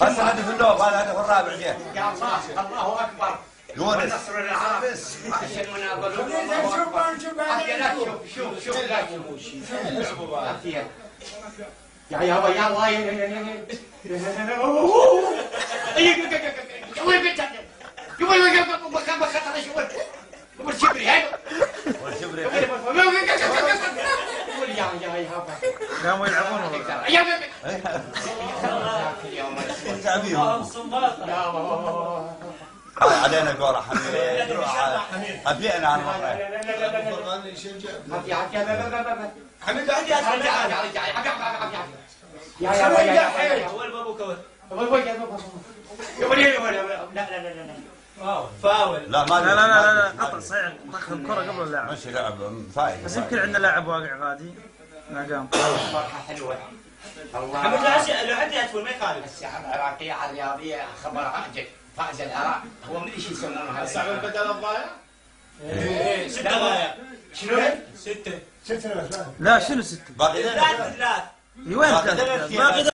هسه هدف النوب، هذا الهدف الرابع جه. يا الله الله اكبر. يونس نصر العرب عشان المناضلون. شوف لا شوف يا يابا يلا قاموا يلعبون علينا كورة حميد أبينا هالمرة. حميد يا يا وين ابوك لا فاول لا ما لا لا لا لا قطع صحيح، طخ الكرة قبل اللاعب. ماشي لاعب فايز. بس يمكن عندنا لاعب واقع غادي ما قام. فرحة حلوة. حمد لو عندي ادخل ما يخالف. الساعة العراقية على الرياضية خبر عاجل فاز العراق هو من ايش يسمونها؟ الساعة البدل الضايع؟ ايه 6 ضايع. شنو؟ 6 لا شنو 6؟ باقي 3 وين 3؟ باقي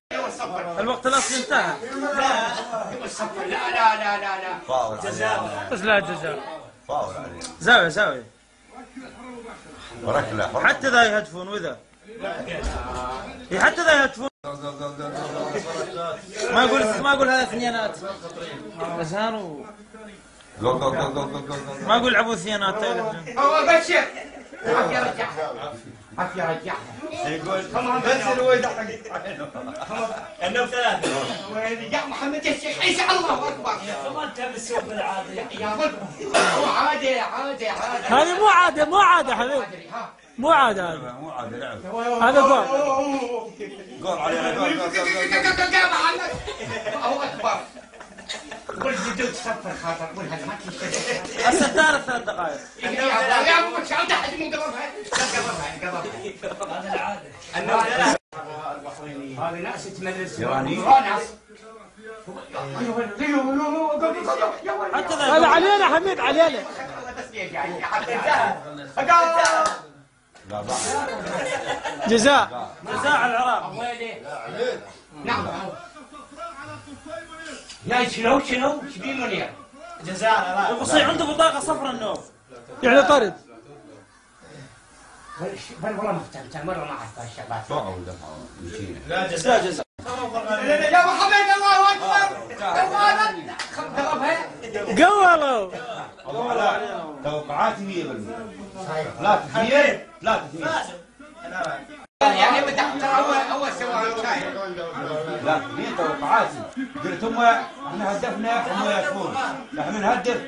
الوقت الاصلي انتهى. لا فاول جزاء. بس لا جزاء. فاول عليه. زاوية زاوية. وركله حتى ذا يهدفون وذا. حتى ذا يهدفون. ما اقول هذا اثنينات. ازهار و جول جول جول جول جول جول. ما اقول لعبوا اثنينات. هو بشر عافية رجعها عافية رجعها يقول بس هو يضحك انه 3. يا محمد الشيخ عيسى الله اكبر ما انت بالسوق بالعادي يا رب مو عادي هذه مو عادة حبيبي، مو عادة هذه. مو عاد لعب. هذا جول. جول علينا جول جول جول. الله اكبر قول بدون تصفر خاطر قول هذا ما تشتغل هسه الثالث 3 دقائق. يا ابو مشعل تحت من قبلها هذا العاده. هذا ناس تملس إيراني. حتى هذا ذا علينا حميد، علينا. لا ضاع. جزاء. جزاء على العراق. نعم يا شنو شبيه منير جزاء. القصي عنده بطاقة صفراء النوب. يعني طرد. والله ما اخترت مرة ما عرفت الشباب فاول دفعه مشينا. لا جزاء جزاء. جزاء. يا محمد الله اكبر قولوا. توقعاتي 100%. لا تثنين لا تثنين. يعني ترى اول سواء لا تثنين توقعاتي. قلت هم احنا هدفنا هم يشوفون. نحن نهدف